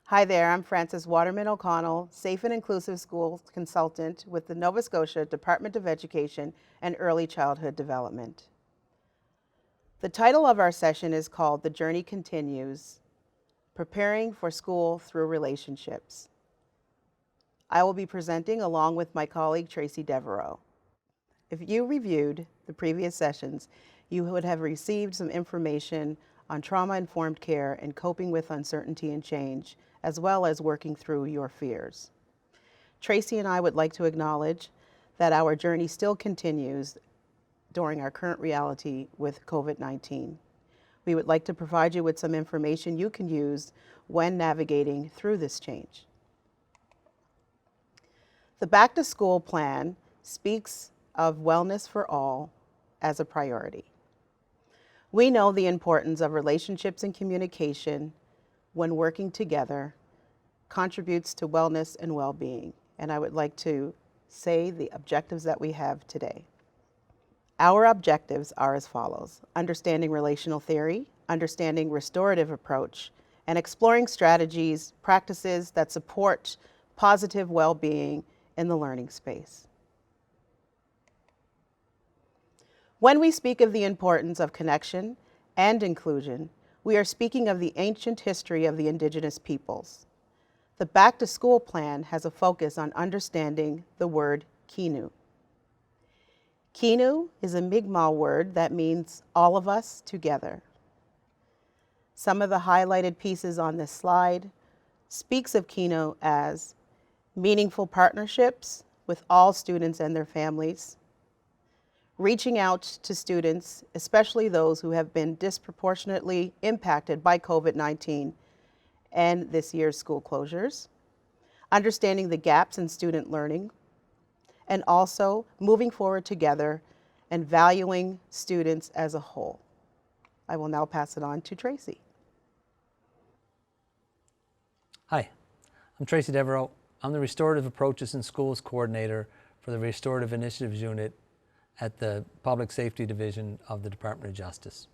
Hi there, I'm Frances Waterman O'Connell, Safe and Inclusive Schools Consultant with the Nova Scotia Department of Education and Early Childhood Development. The title of our session is called The Journey Continues, Preparing for School Through Relationships. I will be presenting along with my colleague Tracy Devereaux. If you reviewed the previous sessions, you would have received some information on trauma-informed care and coping with uncertainty and change, as well as working through your fears. Tracy and I would like to acknowledge that our journey still continues during our current reality with COVID-19. We would like to provide you with some information you can use when navigating through this change. The Back to School plan speaks of wellness for all as a priority. We know the importance of relationships and communication when working together contributes to wellness and well-being. And I would like to say the objectives that we have today. Our objectives are as follows: understanding relational theory, understanding restorative approach, and exploring strategies, practices that support positive well-being in the learning space. When we speak of the importance of connection and inclusion, we are speaking of the ancient history of the Indigenous peoples. The Back to School plan has a focus on understanding the word Kinu. Kinu is a Mi'kmaq word that means all of us together. Some of the highlighted pieces on this slide speaks of Kinu as meaningful partnerships with all students and their families, reaching out to students, especially those who have been disproportionately impacted by COVID-19 and this year's school closures, understanding the gaps in student learning, and also moving forward together and valuing students as a whole. I will now pass it on to Tracy. Hi, I'm Tracy Devereaux. I'm the Restorative Approaches in Schools Coordinator for the Restorative Initiatives Unit at the Public Safety Division of the Department of Justice.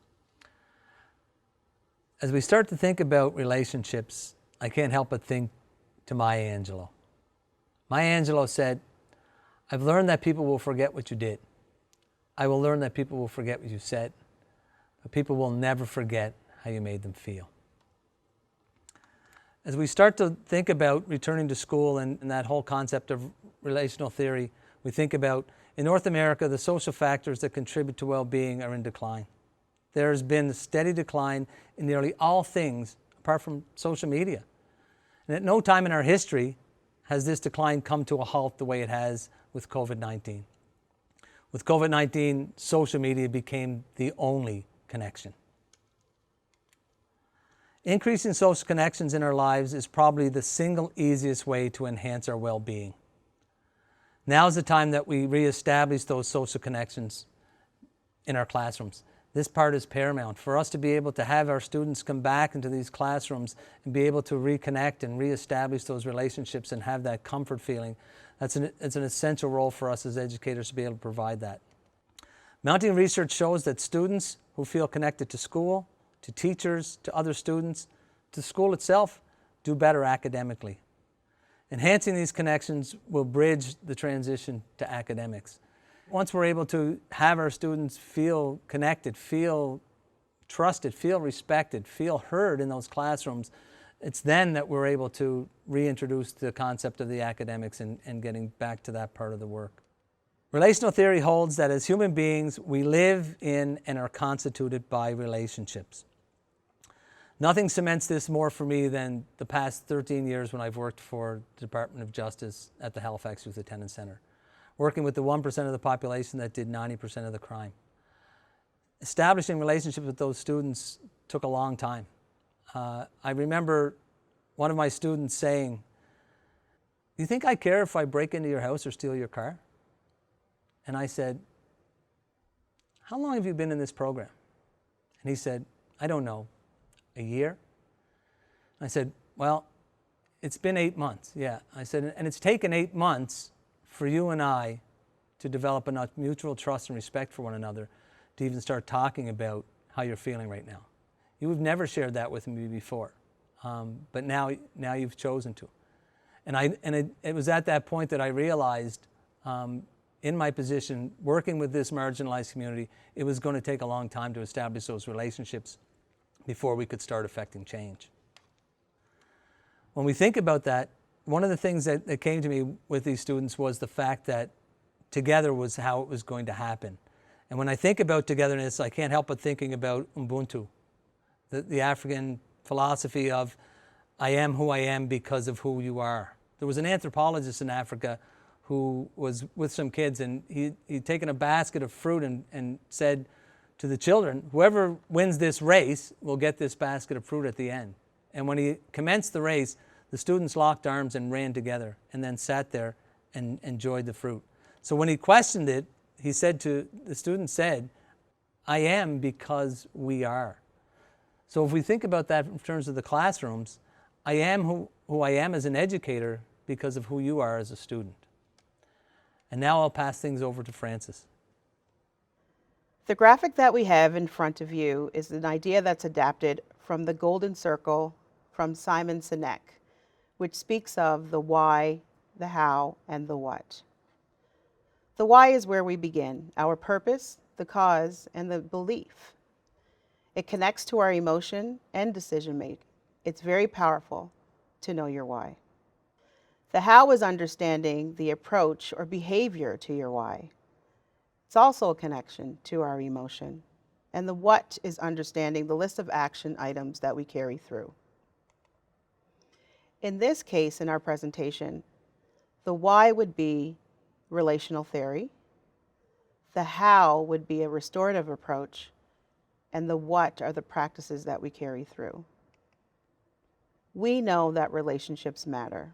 As we start to think about relationships, I can't help but think to Maya Angelou. Maya Angelou said, "I've learned that people will forget what you did. I will learn that people will forget what you said, but people will never forget how you made them feel." As we start to think about returning to school and that whole concept of relational theory, we think about, in North America, the social factors that contribute to well-being are in decline. There has been a steady decline in nearly all things apart from social media. And at no time in our history has this decline come to a halt the way it has with COVID-19. With COVID-19, social media became the only connection. Increasing social connections in our lives is probably the single easiest way to enhance our well-being. Now is the time that we reestablish those social connections in our classrooms. This part is paramount. For us to be able to have our students come back into these classrooms and be able to reconnect and reestablish those relationships and have that comfort feeling, it's an essential role for us as educators to be able to provide that. Mounting research shows that students who feel connected to school, to teachers, to other students, to school itself, do better academically. Enhancing these connections will bridge the transition to academics. Once we're able to have our students feel connected, feel trusted, feel respected, feel heard in those classrooms, it's then that we're able to reintroduce the concept of the academics and getting back to that part of the work. Relational theory holds that as human beings, we live in and are constituted by relationships. Nothing cements this more for me than the past 13 years when I've worked for the Department of Justice at the Halifax Youth Attendance Center, working with the 1% of the population that did 90% of the crime. Establishing relationships with those students took a long time. I remember one of my students saying, "Do you think I care if I break into your house or steal your car?" And I said, "How long have you been in this program?" And he said, "I don't know. A year?" I said, "Well, it's been 8 months." "Yeah." I said, "And it's taken 8 months for you and I to develop enough mutual trust and respect for one another to even start talking about how you're feeling right now. You have never shared that with me before. but now you've chosen to. And it was at that point that I realized, in my position, working with this marginalized community, it was going to take a long time to establish those relationships before we could start affecting change. When we think about that, one of the things that came to me with these students was the fact that together was how it was going to happen. And when I think about togetherness, I can't help but thinking about Ubuntu, the African philosophy of I am who I am because of who you are. There was an anthropologist in Africa who was with some kids, and he'd taken a basket of fruit and said to the children, whoever wins this race will get this basket of fruit at the end. And when he commenced the race, the students locked arms and ran together and then sat there and enjoyed the fruit. So when he questioned it, the student said, I am because we are. So if we think about that in terms of the classrooms, I am who I am as an educator because of who you are as a student. And now I'll pass things over to Frances. The graphic that we have in front of you is an idea that's adapted from the Golden Circle from Simon Sinek, which speaks of the why, the how, and the what. The why is where we begin, our purpose, the cause, and the belief. It connects to our emotion and decision making. It's very powerful to know your why. The how is understanding the approach or behavior to your why. It's also a connection to our emotion. And the what is understanding the list of action items that we carry through. In this case, in our presentation, the why would be relational theory, the how would be a restorative approach, and the what are the practices that we carry through. We know that relationships matter.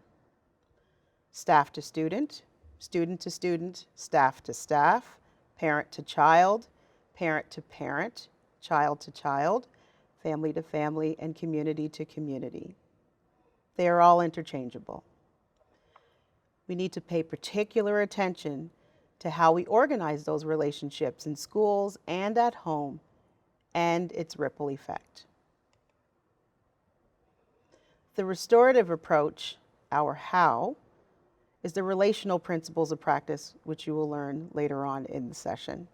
Staff to student, student to student, staff to staff, parent to child, parent to parent, child to child, family to family, and community to community. They are all interchangeable. We need to pay particular attention to how we organize those relationships in schools and at home and its ripple effect. The restorative approach, our how, is the relational principles of practice, which you will learn later on in the session.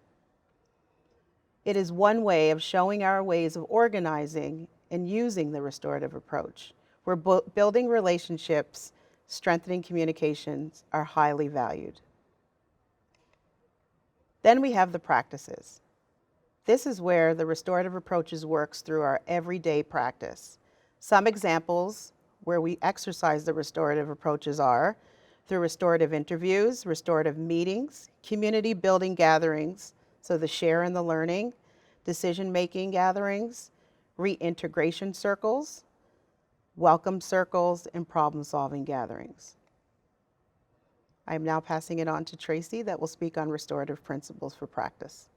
It is one way of showing our ways of organizing and using the restorative approach, where building relationships, strengthening communications are highly valued. Then we have the practices. This is where the restorative approaches works through our everyday practice. Some examples where we exercise the restorative approaches are through restorative interviews, restorative meetings, community building gatherings, so the share and the learning, decision-making gatherings, reintegration circles, welcome circles, and problem-solving gatherings. I am now passing it on to Tracy that will speak on restorative principles for practice.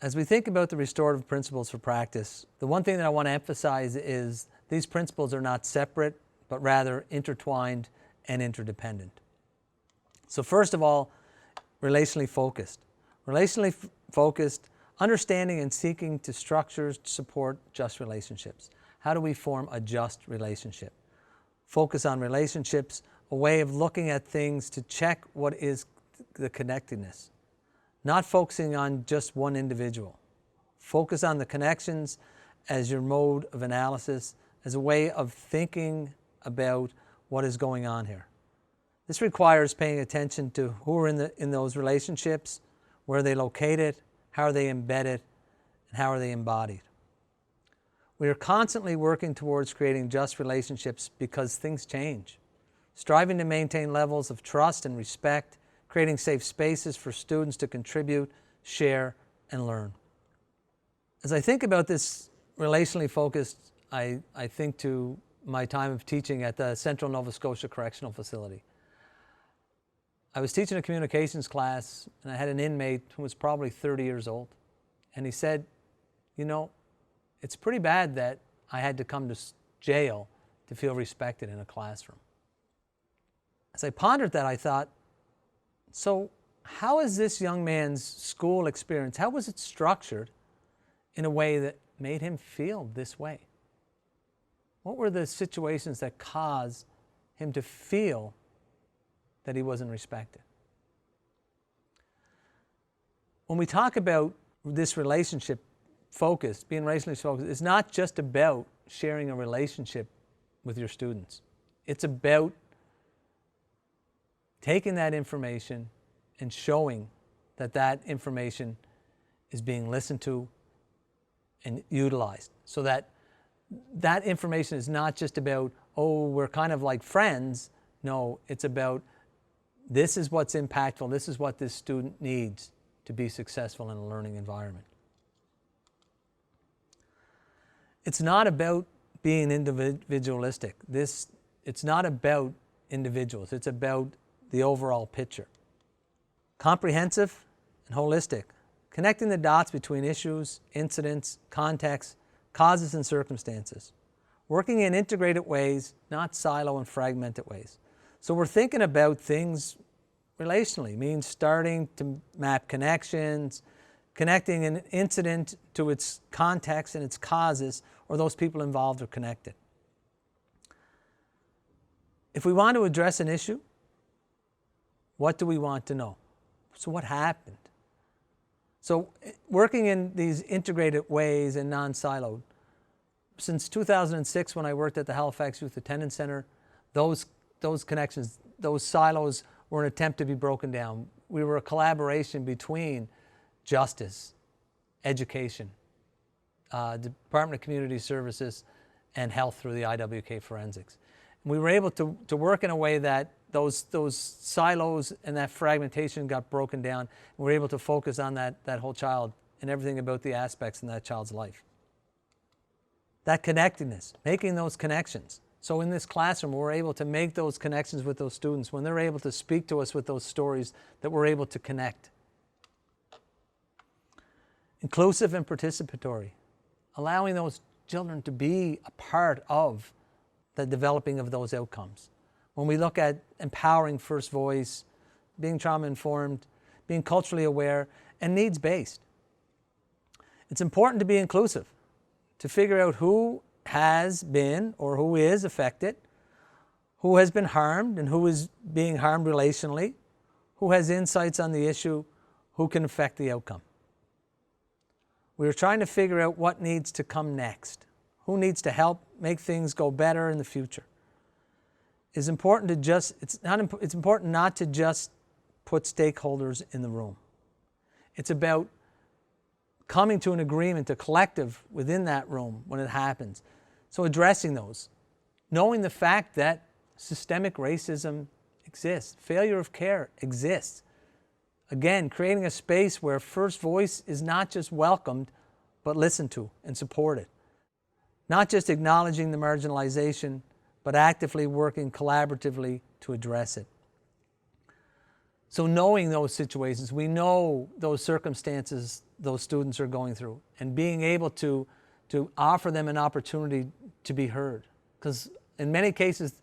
As we think about the restorative principles for practice, the one thing that I want to emphasize is these principles are not separate, but rather intertwined and interdependent. So first of all, relationally focused. Relationally focused, understanding and seeking to structures to support just relationships. How do we form a just relationship? Focus on relationships, a way of looking at things to check what is the connectedness. Not focusing on just one individual. Focus on the connections as your mode of analysis, as a way of thinking about what is going on here. This requires paying attention to who are in those relationships, where are they located, how are they embedded, and how are they embodied. We are constantly working towards creating just relationships because things change. Striving to maintain levels of trust and respect, creating safe spaces for students to contribute, share, and learn. As I think about this relationally focused, I think to my time of teaching at the Central Nova Scotia Correctional Facility. I was teaching a communications class, and I had an inmate who was probably 30 years old. And he said, you know, it's pretty bad that I had to come to jail to feel respected in a classroom. As I pondered that, I thought, so how is this young man's school experience, how was it structured in a way that made him feel this way? What were the situations that caused him to feel that he wasn't respected? When we talk about this relationship focused, being relationally focused, it's not just about sharing a relationship with your students. It's about taking that information and showing that that information is being listened to and utilized, so that that information is not just about, oh, we're kind of like friends. No, it's about, this is what's impactful, this is what this student needs to be successful in a learning environment. It's not about being individualistic. It's not about individuals. It's about the overall picture. Comprehensive and holistic, connecting the dots between issues, incidents, contexts, causes, and circumstances. Working in integrated ways, not silo and fragmented ways. So we're thinking about things relationally, means starting to map connections, connecting an incident to its context and its causes, or those people involved are connected. If we want to address an issue, what do we want to know? So what happened? So working in these integrated ways and non-siloed. Since 2006, when I worked at the Halifax Youth Attendance Center, those connections, those silos were an attempt to be broken down. We were a collaboration between justice, education, Department of Community Services, and health through the IWK forensics. And we were able to work in a way that those silos and that fragmentation got broken down, and we were able to focus on that whole child and everything about the aspects in that child's life. That connectedness, making those connections. So in this classroom, we're able to make those connections with those students when they're able to speak to us with those stories, that we're able to connect. Inclusive and participatory, allowing those children to be a part of the developing of those outcomes. When we look at empowering first voice, being trauma-informed, being culturally aware, and needs-based. It's important to be inclusive, to figure out who has been or who is affected, who has been harmed and who is being harmed relationally, who has insights on the issue, who can affect the outcome. We're trying to figure out what needs to come next, who needs to help make things go better in the future. It's important not to just put stakeholders in the room. It's about coming to an agreement, a collective within that room when it happens. So addressing those, knowing the fact that systemic racism exists, failure of care exists. Again, creating a space where first voice is not just welcomed, but listened to and supported. Not just acknowledging the marginalization, but actively working collaboratively to address it. So knowing those situations, we know those circumstances those students are going through, and being able to offer them an opportunity to be heard. Because in many cases,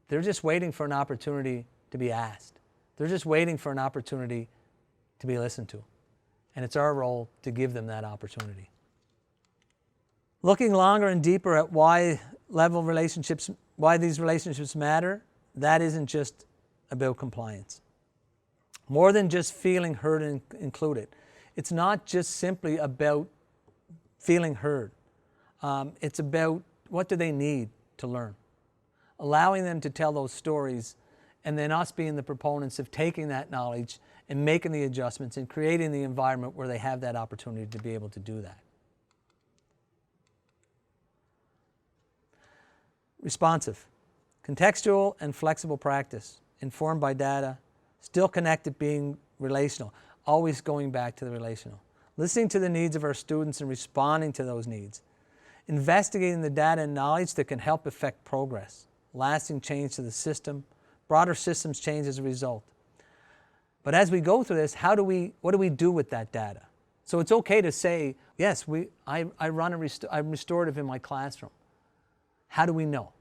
they're just waiting for an opportunity to be asked. They're just waiting for an opportunity to be listened to. And it's our role to give them that opportunity. Looking longer and deeper at why these relationships matter, that isn't just about compliance. More than just feeling heard and included. It's not just simply about feeling heard. It's about what do they need to learn. Allowing them to tell those stories, and then us being the proponents of taking that knowledge and making the adjustments and creating the environment where they have that opportunity to be able to do that. Responsive, contextual and flexible practice, informed by data, still connected, being relational, always going back to the relational. Listening to the needs of our students and responding to those needs. Investigating the data and knowledge that can help affect progress, lasting change to the system, broader systems change as a result. But as we go through this, what do we do with that data? So it's okay to say, yes, I'm restorative in my classroom. How do we know?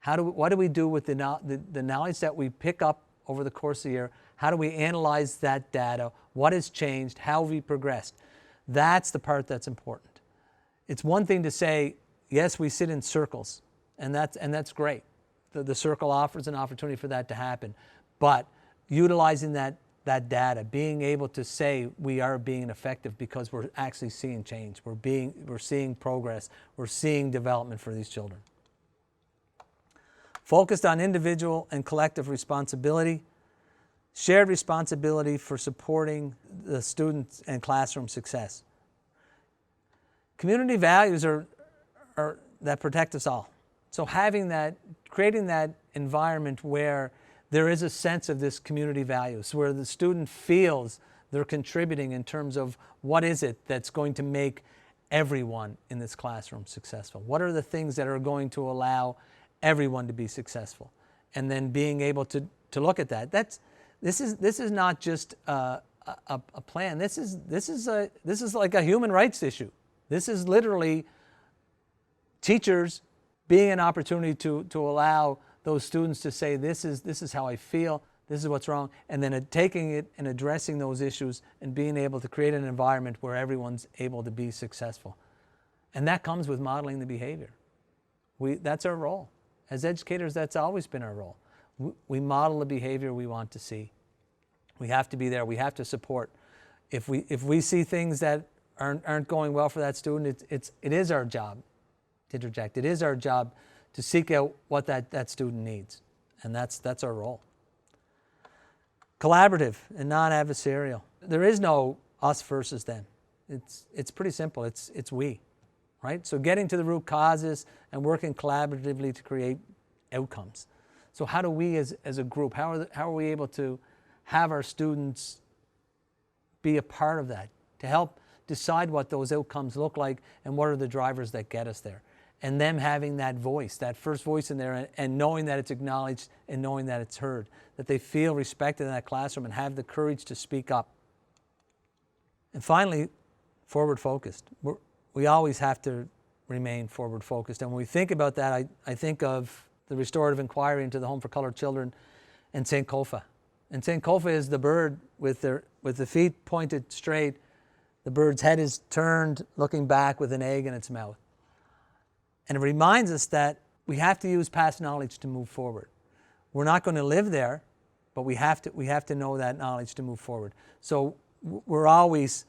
What do we do with the knowledge that we pick up over the course of the year? How do we analyze that data? What has changed? How have we progressed? That's the part that's important. It's one thing to say, yes, we sit in circles, and that's great. The circle offers an opportunity for that to happen. But utilizing that data, being able to say we are being effective because we're actually seeing change, we're seeing progress, we're seeing development for these children. Focused on individual and collective responsibility, shared responsibility for supporting the student and classroom success. Community values are that protect us all. So creating that environment where there is a sense of this community values, where the student feels they're contributing in terms of what is it that's going to make everyone in this classroom successful. What are the things that are going to allow everyone to be successful? And then being able to look at that. This is not just a plan. This is like a human rights issue. This is literally teachers being an opportunity to allow those students to say, this is how I feel, this is what's wrong, and then taking it and addressing those issues and being able to create an environment where everyone's able to be successful. And that comes with modeling the behavior. That's our role. As educators, that's always been our role. We model the behavior we want to see. We have to be there. We have to support. If we see things that aren't going well for that student, it is our job to interject. It is our job to seek out what that student needs. And that's our role. Collaborative and non-adversarial. There is no us versus them. It's pretty simple. It's we, right? So getting to the root causes and working collaboratively to create outcomes. So how do we as a group, how are we able to have our students be a part of that, to help decide what those outcomes look like and what are the drivers that get us there? And them having that voice, that first voice in there, and knowing that it's acknowledged and knowing that it's heard, that they feel respected in that classroom and have the courage to speak up. And finally, forward focused. We always have to remain forward focused. And when we think about that, I think of the restorative inquiry into the Home for Colored Children and St. Kofa. And St. Kofa is the bird with the feet pointed straight. The bird's head is turned, looking back with an egg in its mouth. And it reminds us that we have to use past knowledge to move forward. We're not going to live there, but we have to know that knowledge to move forward. So we're always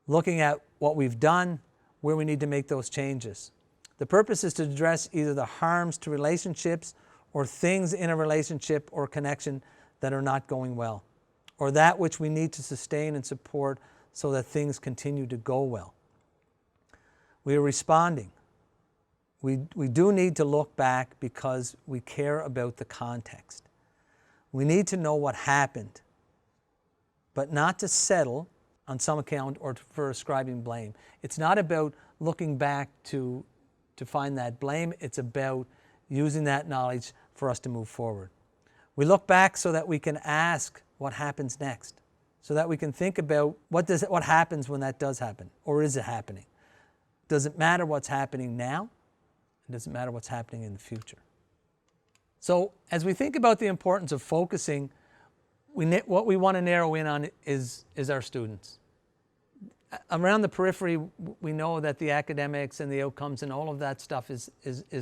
looking at what we've done, where we need to make those changes. The purpose is to address either the harms to relationships or things in a relationship or connection that are not going well, or that which we need to sustain and support so that things continue to go well. We are responding. We do need to look back because we care about the context. We need to know what happened, but not to settle on some account or for ascribing blame. It's not about looking back to find that blame. It's about using that knowledge for us to move forward. We look back so that we can ask what happens next, so that we can think about what happens when that does happen, or is it happening? Does it matter what's happening now? It doesn't matter what's happening in the future. So as we think about the importance of focusing, what we want to narrow in on is our students. Around the periphery, we know that the academics and the outcomes and all of that stuff is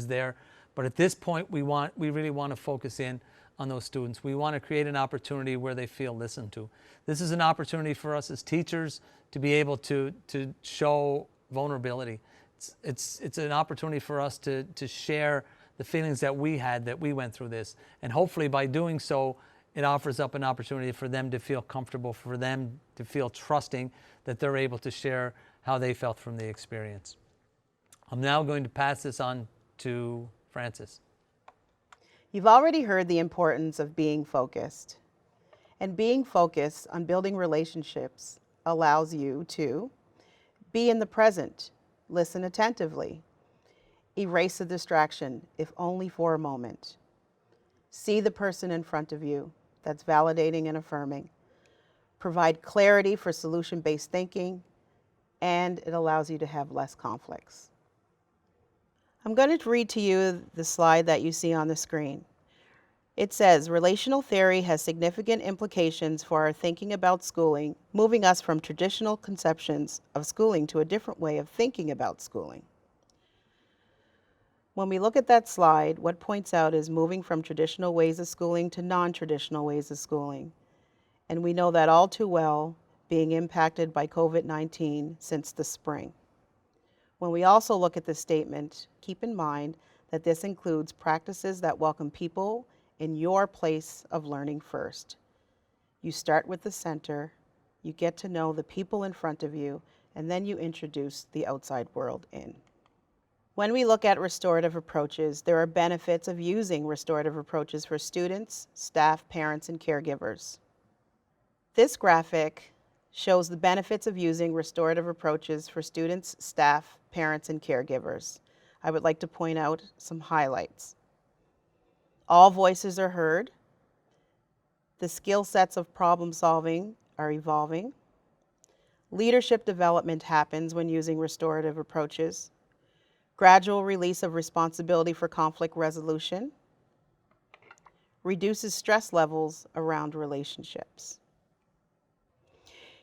there. But at this point, we really want to focus in on those students. We want to create an opportunity where they feel listened to. This is an opportunity for us as teachers to be able to show vulnerability. It's an opportunity for us to share the feelings that we had, that we went through this. And hopefully by doing so, it offers up an opportunity for them to feel comfortable, for them to feel trusting that they're able to share how they felt from the experience. I'm now going to pass this on to Frances. You've already heard the importance of being focused. And being focused on building relationships allows you to be in the present, listen attentively, erase the distraction, if only for a moment. See the person in front of you. That's validating and affirming. Provide clarity for solution-based thinking, and it allows you to have less conflicts. I'm going to read to you the slide that you see on the screen. It says, relational theory has significant implications for our thinking about schooling, moving us from traditional conceptions of schooling to a different way of thinking about schooling. When we look at that slide, what points out is moving from traditional ways of schooling to non-traditional ways of schooling. And we know that all too well, being impacted by COVID-19 since the spring. When we also look at the statement, keep in mind that this includes practices that welcome people in your place of learning first. You start with the center, you get to know the people in front of you, and then you introduce the outside world in. When we look at restorative approaches, there are benefits of using restorative approaches for students, staff, parents, and caregivers. This graphic shows the benefits of using restorative approaches for students, staff, parents, and caregivers. I would like to point out some highlights. All voices are heard. The skill sets of problem solving are evolving. Leadership development happens when using restorative approaches. Gradual release of responsibility for conflict resolution. Reduces stress levels around relationships.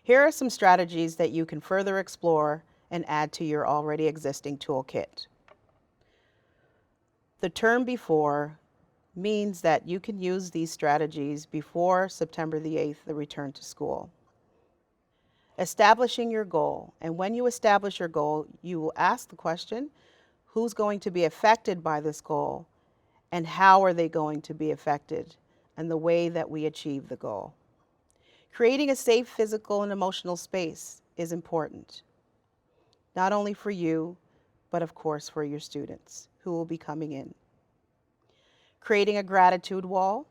Here are some strategies that you can further explore and add to your already existing toolkit. The term before means that you can use these strategies before September the 8th, the return to school. Establishing your goal, and when you establish your goal, you will ask the question, who's going to be affected by this goal, and how are they going to be affected, and the way that we achieve the goal. Creating a safe physical and emotional space is important, not only for you, but of course for your students who will be coming in. Creating a gratitude wall,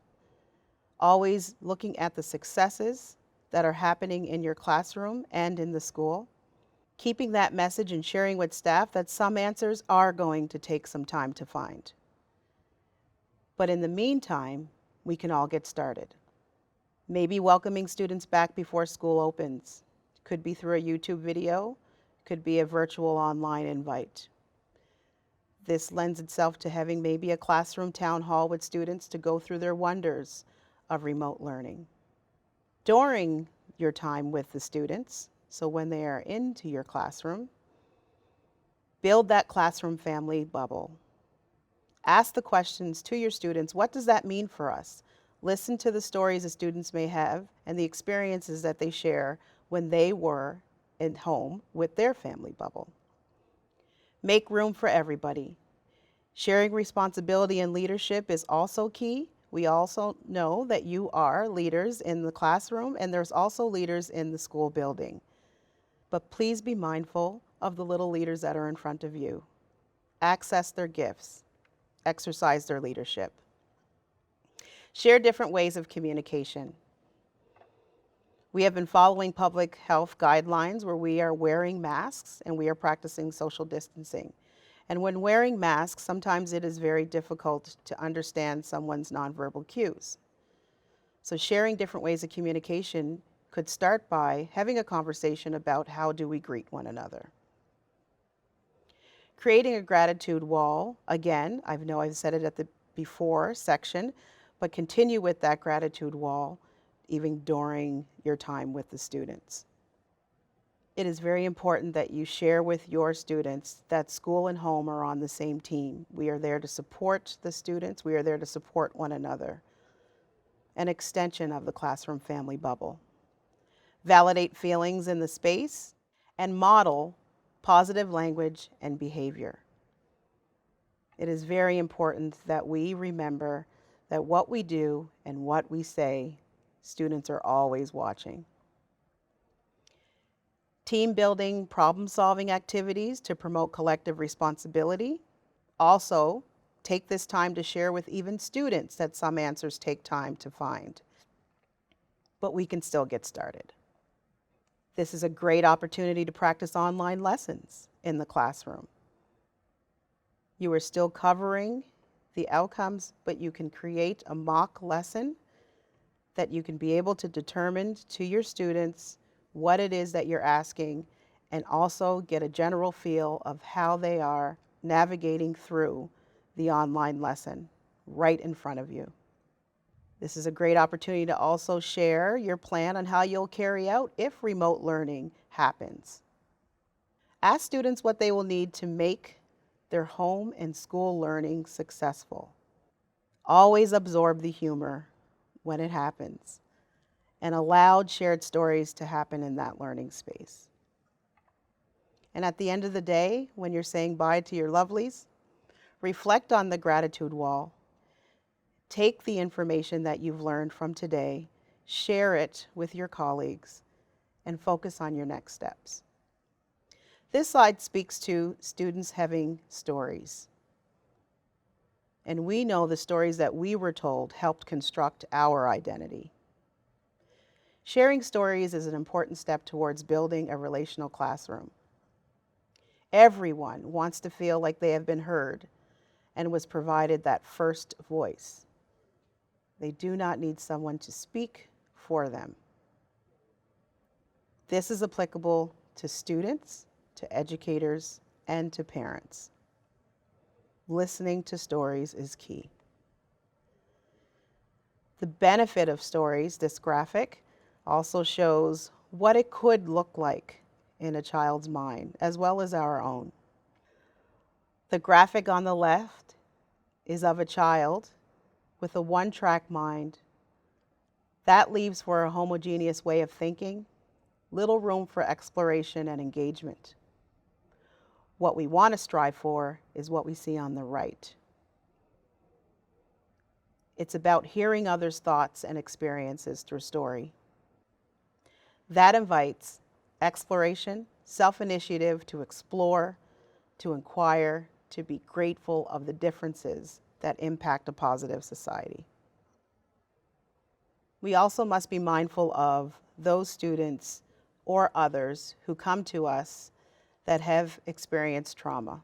always looking at the successes that are happening in your classroom and in the school. Keeping that message and sharing with staff that some answers are going to take some time to find. But in the meantime, we can all get started. Maybe welcoming students back before school opens. Could be through a YouTube video, could be a virtual online invite. This lends itself to having maybe a classroom town hall with students to go through their wonders of remote learning. During your time with the students, so when they are into your classroom, build that classroom family bubble. Ask the questions to your students, what does that mean for us? Listen to the stories the students may have and the experiences that they share when they were at home with their family bubble. Make room for everybody. Sharing responsibility and leadership is also key. We also know that you are leaders in the classroom and there's also leaders in the school building. But please be mindful of the little leaders that are in front of you. Access their gifts. Exercise their leadership. Share different ways of communication. We have been following public health guidelines where we are wearing masks and we are practicing social distancing. And when wearing masks, sometimes it is very difficult to understand someone's nonverbal cues. So sharing different ways of communication could start by having a conversation about how do we greet one another. Creating a gratitude wall, again, I know I've said it at the before section, but continue with that gratitude wall even during your time with the students. It is very important that you share with your students that school and home are on the same team. We are there to support the students. We are there to support one another. An extension of the classroom family bubble. Validate feelings in the space and model positive language and behavior. It is very important that we remember that what we do and what we say, students are always watching. Team building, problem-solving activities to promote collective responsibility. Also, take this time to share with even students that some answers take time to find. But we can still get started. This is a great opportunity to practice online lessons in the classroom. You are still covering the outcomes, but you can create a mock lesson that you can be able to determine to your students what it is that you're asking and also get a general feel of how they are navigating through the online lesson right in front of you. This is a great opportunity to also share your plan on how you'll carry out if remote learning happens. Ask students what they will need to make their home and school learning successful. Always absorb the humor when it happens and allowed shared stories to happen in that learning space. And at the end of the day, when you're saying bye to your lovelies, reflect on the gratitude wall. Take the information that you've learned from today, share it with your colleagues, and focus on your next steps. This slide speaks to students having stories. And we know the stories that we were told helped construct our identity. Sharing stories is an important step towards building a relational classroom. Everyone wants to feel like they have been heard and was provided that first voice. They do not need someone to speak for them. This is applicable to students, to educators, and to parents. Listening to stories is key. The benefit of stories, this graphic, also shows what it could look like in a child's mind, as well as our own. The graphic on the left is of a child with a one-track mind. That leaves for a homogeneous way of thinking, little room for exploration and engagement. What we want to strive for is what we see on the right. It's about hearing others' thoughts and experiences through story. That invites exploration, self-initiative to explore, to inquire, to be grateful of the differences that impact a positive society. We also must be mindful of those students or others who come to us that have experienced trauma.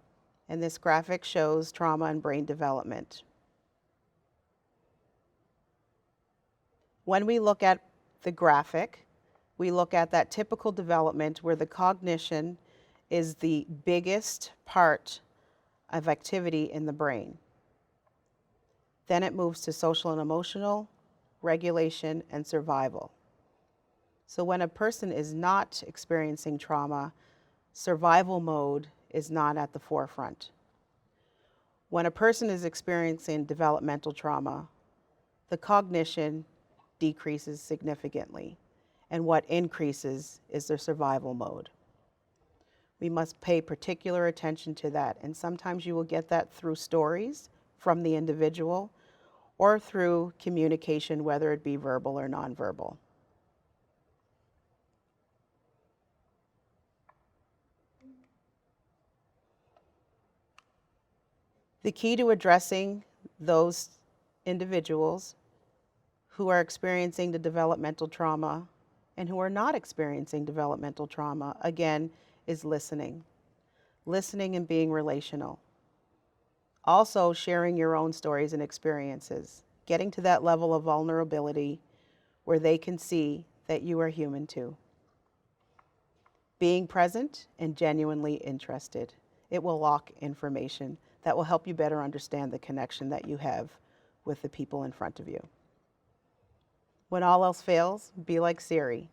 And this graphic shows trauma and brain development. When we look at the graphic, we look at that typical development where the cognition is the biggest part of activity in the brain. Then it moves to social and emotional, regulation, and survival. So when a person is not experiencing trauma, survival mode is not at the forefront. When a person is experiencing developmental trauma, the cognition decreases significantly, and what increases is their survival mode. We must pay particular attention to that, and sometimes you will get that through stories from the individual or through communication, whether it be verbal or nonverbal. The key to addressing those individuals who are experiencing the developmental trauma and who are not experiencing developmental trauma, again, is listening. Listening and being relational. Also sharing your own stories and experiences, getting to that level of vulnerability where they can see that you are human too. Being present and genuinely interested. It will lock information that will help you better understand the connection that you have with the people in front of you. When all else fails, be like Siri.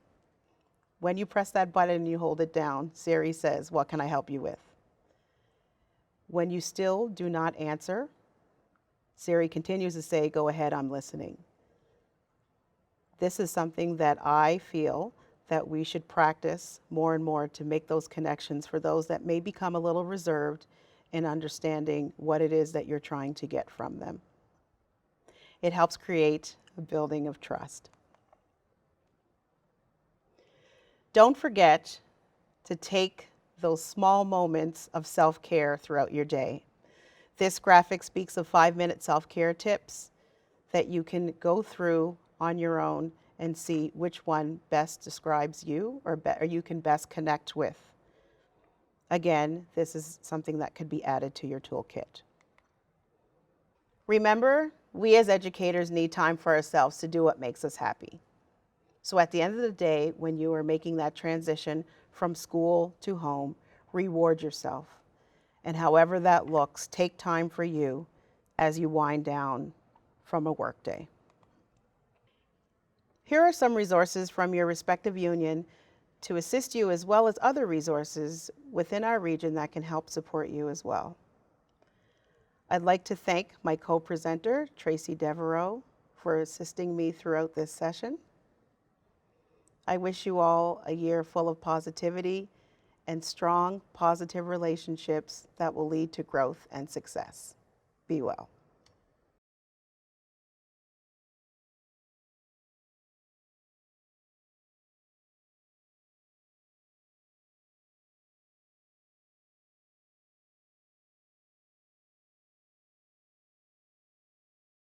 When you press that button and you hold it down, Siri says, "What can I help you with?" When you still do not answer, Siri continues to say, "Go ahead, I'm listening." This is something that I feel that we should practice more and more to make those connections for those that may become a little reserved in understanding what it is that you're trying to get from them. It helps create a building of trust. Don't forget to take those small moments of self-care throughout your day. This graphic speaks of 5-minute self-care tips that you can go through on your own and see which one best describes you or you can best connect with. Again, this is something that could be added to your toolkit. Remember, we as educators need time for ourselves to do what makes us happy. So at the end of the day, when you are making that transition from school to home, reward yourself. And however that looks, take time for you as you wind down from a workday. Here are some resources from your respective union to assist you, as well as other resources within our region that can help support you as well. I'd like to thank my co-presenter, Tracy Devereaux, for assisting me throughout this session. I wish you all a year full of positivity and strong, positive relationships that will lead to growth and success. Be well.